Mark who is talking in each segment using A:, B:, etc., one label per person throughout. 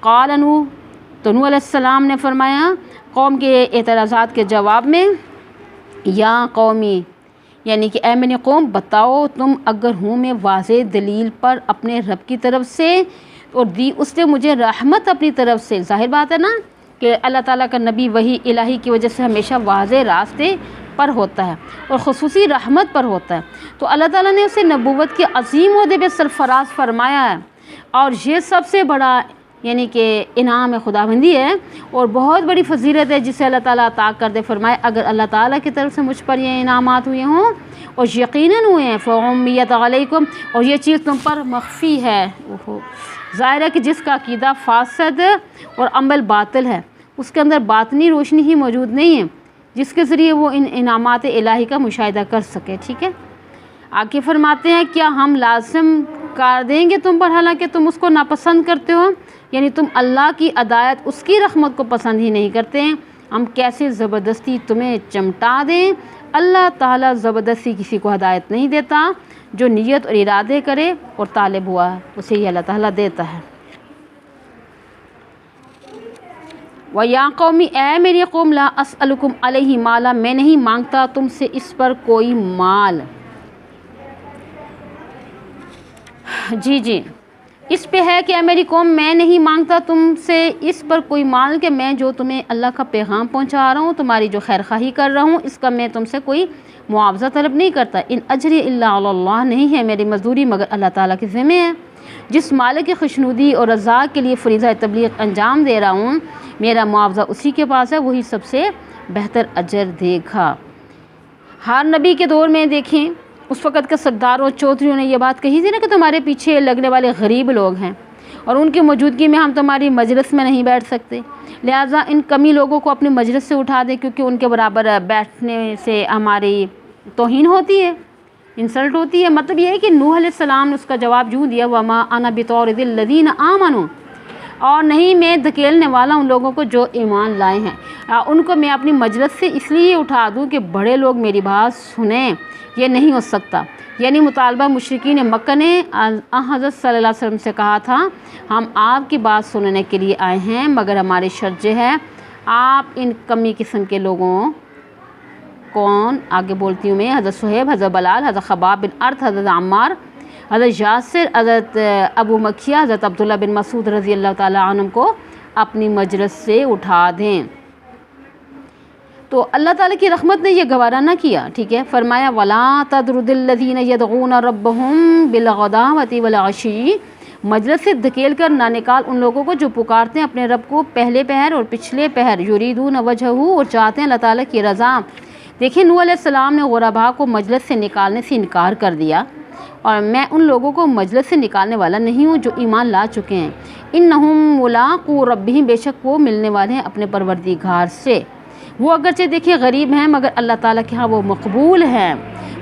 A: قال نوح، تو نوح علیہ السلام نے فرمایا قوم کے اعتراضات کے جواب میں، یا قومی، یعنی کہ اے میری قوم بتاؤ تم اگر ہوں میں واضح دلیل پر اپنے رب کی طرف سے، اور دی اس نے مجھے رحمت اپنی طرف سے۔ ظاہر بات ہے نا کہ اللہ تعالیٰ کا نبی وحی الہی کی وجہ سے ہمیشہ واضح راستے پر ہوتا ہے اور خصوصی رحمت پر ہوتا ہے، تو اللہ تعالیٰ نے اسے نبوت کے عظیم عہدے پہ سرفراز فرمایا ہے، اور یہ سب سے بڑا یعنی کہ انعام خداوندی ہے اور بہت بڑی فضیلت ہے جسے اللہ تعالیٰ عطا کر دے۔ فرمائے اگر اللہ تعالیٰ کی طرف سے مجھ پر یہ انعامات ہوئے ہوں اور یقیناً ہوئے ہیں، فَعُمِّيَتْ عَلَيْكُمْ، اور یہ چیز تم پر مخفی ہے۔ ظاہر ہے کہ جس کا عقیدہ فاسد اور عمل باطل ہے، اس کے اندر باطنی روشنی ہی موجود نہیں ہے جس کے ذریعے وہ ان انعامات الہی کا مشاہدہ کر سکے۔ ٹھیک ہے، آگے فرماتے ہیں کیا ہم لازم کر دیں گے تم پر حالانکہ تم اس کو ناپسند کرتے ہو، یعنی تم اللہ کی ہدایت، اس کی رحمت کو پسند ہی نہیں کرتے ہیں، ہم کیسے زبردستی تمہیں چمٹا دیں؟ اللہ تعالیٰ زبردستی کسی کو ہدایت نہیں دیتا، جو نیت اور ارادے کرے اور طالب ہوا ہے اسے ہی اللہ تعالیٰ دیتا ہے۔ وَيَا قَوْمِ، اے میری قوم، لا أَسْأَلُكُمْ عَلَيْهِ مَالًا، میں نہیں مانگتا تم سے اس پر کوئی مال۔ جی اس پہ ہے کہ اے میری قوم میں نہیں مانگتا تم سے اس پر کوئی مال، کہ میں جو تمہیں اللہ کا پیغام پہنچا رہا ہوں، تمہاری جو خیر خواہی کر رہا ہوں، اس کا میں تم سے کوئی معاوضہ طلب نہیں کرتا۔ ان اجری الا علی اللہ، نہیں ہے میری مزدوری مگر اللہ تعالیٰ کے ذمہ ہے۔ جس مالک کی خوشنودی اور رضا کے لیے فریضہ تبلیغ انجام دے رہا ہوں، میرا معاوضہ اسی کے پاس ہے، وہی سب سے بہتر اجر دے گا۔ ہر نبی کے دور میں دیکھیں اس وقت کے سرداروں چودھریوں نے یہ بات کہی تھی نا کہ تمہارے پیچھے لگنے والے غریب لوگ ہیں اور ان کی موجودگی میں ہم تمہاری مجلس میں نہیں بیٹھ سکتے، لہٰذا ان کمی لوگوں کو اپنی مجلس سے اٹھا دیں، کیونکہ ان کے برابر بیٹھنے سے ہماری توہین ہوتی ہے، انسلٹ ہوتی ہے۔ مطلب یہ ہے کہ نوح علیہ السلام نے اس کا جواب یوں دیا، وَمَا أَنَا بِطَارِدِ الَّذِينَ آمَنُوا، اور نہیں میں دھکیلنے والا ان لوگوں کو جو ایمان لائے ہیں، ان کو میں اپنی مجلس سے اس لیے اٹھا دوں کہ بڑے لوگ میری بات سنیں، یہ نہیں ہو سکتا۔ یعنی مطالبہ مشرکین مکہ نے حضرت صلی اللہ علیہ وسلم سے کہا تھا ہم آپ کی بات سننے کے لیے آئے ہیں، مگر ہماری شرط یہ ہے آپ ان کمی قسم کے لوگوں کون، آگے بولتی ہوں میں، حضرت صہیب، حضرت بلال، حضرت خباب بن ارت، حضرت عمار، حضرت یاسر، حضرت ابو مکیہ، حضرت عبداللہ بن مسعود رضی اللہ تعالیٰ عنہ کو اپنی مجلس سے اٹھا دیں۔ تو اللہ تعالیٰ کی رحمت نے یہ گوارا نہ کیا، ٹھیک ہے، فرمایا وَلَا تَطْرُدِ الَّذِينَ يَدْعُونَ رَبَّهُمْ بِالْغَدَاوَةِ وَالْعَشِيِّ، مجلس سے دھکیل کر نہ نکال ان لوگوں کو جو پکارتے ہیں اپنے رب کو پہلے پہر اور پچھلے پہر، یریدون وجہہ، اور چاہتے ہیں اللہ تعالیٰ کی رضا۔ دیکھیں نوح علیہ السلام نے غرباء کو مجلس سے نکالنے سے انکار کر دیا، اور میں ان لوگوں کو مجلس سے نکالنے والا نہیں ہوں جو ایمان لا چکے ہیں۔ انہم ملاقو ربہم، بے شک وہ ملنے والے ہیں اپنے پروردگار سے۔ وہ اگرچہ دیکھیں غریب ہیں مگر اللہ تعالیٰ کے ہاں وہ مقبول ہیں۔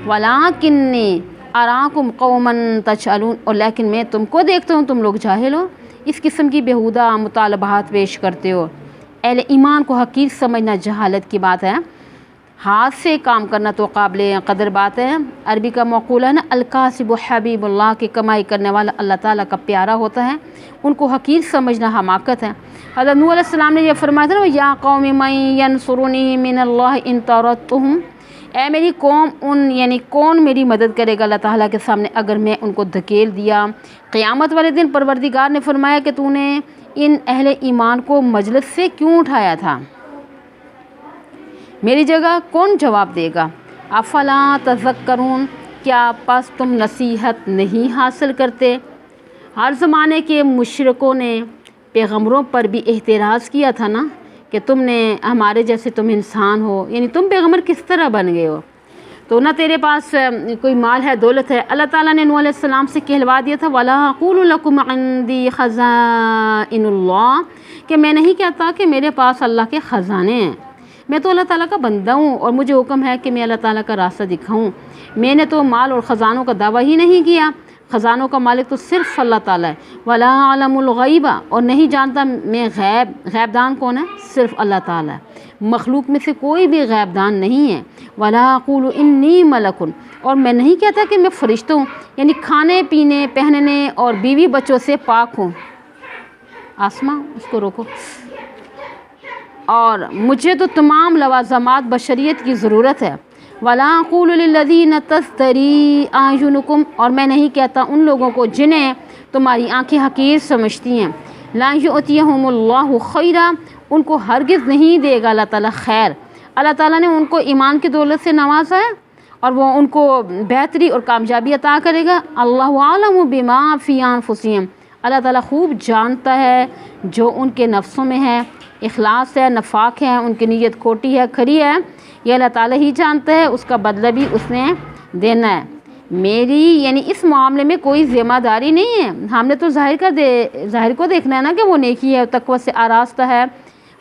A: وَلَٰكِنِّي أَرَاكُمْ قَوْمًا تَجْهَلُونَ، اور لیکن میں تم کو دیکھتا ہوں تم لوگ جاہل ہو، اس قسم کی بیہودہ مطالبات پیش کرتے ہو۔ اہل ایمان کو حقیر سمجھنا جہالت کی بات ہے، ہاتھ سے کام کرنا تو قابل قدر بات ہے۔ عربی کا مقولہ ہے نا، الکاسب حبیب اللہ، کی کمائی کرنے والا اللہ تعالیٰ کا پیارا ہوتا ہے، ان کو حقیر سمجھنا حماقت ہے۔ حضرت نوح علیہ السلام نے یہ فرمایا تھا نا، یا قوم من ینصرنی من اللہ ان طردتہم، اے میری قوم یعنی کون میری مدد کرے گا اللہ تعالیٰ کے سامنے اگر میں ان کو دھکیل دیا۔ قیامت والے دن پروردگار نے فرمایا کہ تو نے ان اہل ایمان کو مجلس سے کیوں اٹھایا تھا، میری جگہ کون جواب دے گا؟ افلا تذکرون، کیا پس تم نصیحت نہیں حاصل کرتے؟ ہر زمانے کے مشرکوں نے پیغمبروں پر بھی اعتراض کیا تھا نا کہ تم نے ہمارے جیسے تم انسان ہو، یعنی تم پیغمبر کس طرح بن گئے ہو، تو نہ تیرے پاس کوئی مال ہے دولت ہے۔ اللہ تعالیٰ نے نوح علیہ السلام سے کہلوا دیا تھا وَلَا أَقُولُ لَكُمْ عِنْدِي خَزَائِنُ اللَّهِ، کہ میں نہیں کہتا کہ میرے پاس اللہ کے خزانے ہیں، میں تو اللہ تعالیٰ کا بندہ ہوں اور مجھے حکم ہے کہ میں اللہ تعالیٰ کا راستہ دکھاؤں۔ میں نے تو مال اور خزانوں کا دعویٰ ہی نہیں کیا، خزانوں کا مالک تو صرف اللہ تعالیٰ ہے۔ وَلَا أَعْلَمُ الْغَيْبَ، اور نہیں جانتا میں غیب دان کون ہے، صرف اللہ تعالیٰ ہے، مخلوق میں سے کوئی بھی غیب دان نہیں ہے۔ وَلَا أَقُولُ إِنِّي مَلَكٌ، اور میں نہیں کہتا کہ میں فرشتہ ہوں، یعنی کھانے پینے پہننے اور بیوی بچوں سے پاک ہوں۔ آسماں اس کو روکو. اور مجھے تو تمام لوازمات بشریت کی ضرورت ہے. وَلَا أَقُولُ لِلَّذِينَ تَزْدَرِي أَعْيُنُكُمْ، اور میں نہیں کہتا ان لوگوں کو جنہیں تمہاری آنکھیں حقیر سمجھتی ہیں. لَا يُؤْتِيَهُمُ اللَّهُ خَيْرًا، ان کو ہرگز نہیں دے گا اللہ تعالیٰ خیر. اللہ تعالیٰ نے ان کو ایمان کی دولت سے نوازا ہے اور وہ ان کو بہتری اور کامیابی عطا کرے گا. اللہ عالم بما فی انفسہم، اللہ تعالیٰ خوب جانتا ہے جو ان کے نفسوں میں ہے. اخلاص ہے، نفاق ہے، ان کی نیت کھوٹی ہے، کھری ہے، یہ اللہ تعالیٰ ہی جانتا ہے. اس کا بدلہ بھی اس نے دینا ہے. میری یعنی اس معاملے میں کوئی ذمہ داری نہیں ہے. ہم نے تو ظاہر کو دیکھنا ہے نا کہ وہ نیکی ہے، تقوی سے آراستہ ہے،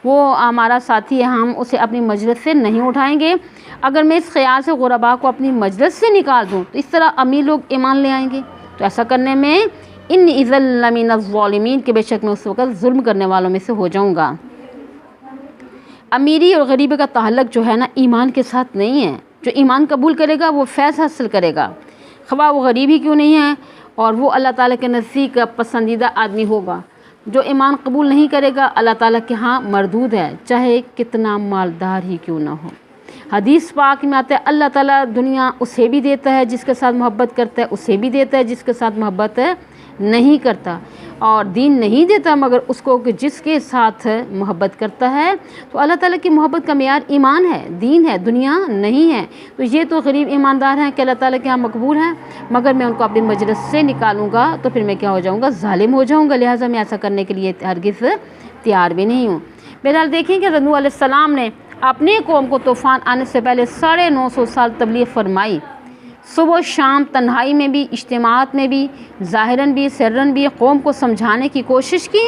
A: وہ ہمارا ساتھی ہے، ہم اسے اپنی مجلس سے نہیں اٹھائیں گے. اگر میں اس خیال سے غربا کو اپنی مجلس سے نکال دوں تو اس طرح امیر لوگ ایمان لے آئیں گے. تو ایسا کرنے میں انی اذا لمن الظالمین، کہ بے شک میں اس وقت ظلم کرنے والوں میں سے ہو جاؤں گا. امیری اور غریبی کا تعلق جو ہے نا ایمان کے ساتھ نہیں ہے. جو ایمان قبول کرے گا وہ فیض حاصل کرے گا، خواہ وہ غریب ہی کیوں نہیں ہے، اور وہ اللہ تعالیٰ کے نزدیک پسندیدہ آدمی ہوگا. جو ایمان قبول نہیں کرے گا اللہ تعالیٰ کے ہاں مردود ہے، چاہے کتنا مالدار ہی کیوں نہ ہو. حدیث پاک میں آتا ہے اللہ تعالیٰ دنیا اسے بھی دیتا ہے جس کے ساتھ محبت کرتا ہے، اسے بھی دیتا ہے جس کے ساتھ محبت نہیں کرتا، اور دین نہیں دیتا مگر اس کو کہ جس کے ساتھ محبت کرتا ہے. تو اللہ تعالیٰ کی محبت کا معیار ایمان ہے، دین ہے، دنیا نہیں ہے. تو یہ تو غریب ایماندار ہیں کہ اللہ تعالیٰ کے یہاں مقبول ہیں، مگر میں ان کو اپنی مجلس سے نکالوں گا تو پھر میں کیا ہو جاؤں گا، ظالم ہو جاؤں گا. لہٰذا میں ایسا کرنے کے لیے ہرگز تیار بھی نہیں ہوں. بہرحال دیکھیں کہ نوح علیہ السلام نے اپنے قوم کو طوفان آنے سے پہلے 950 سال تبلیغ فرمائی، صبح و شام، تنہائی میں بھی، اجتماعات میں بھی، ظاہراً بھی سرراً بھی قوم کو سمجھانے کی کوشش کی.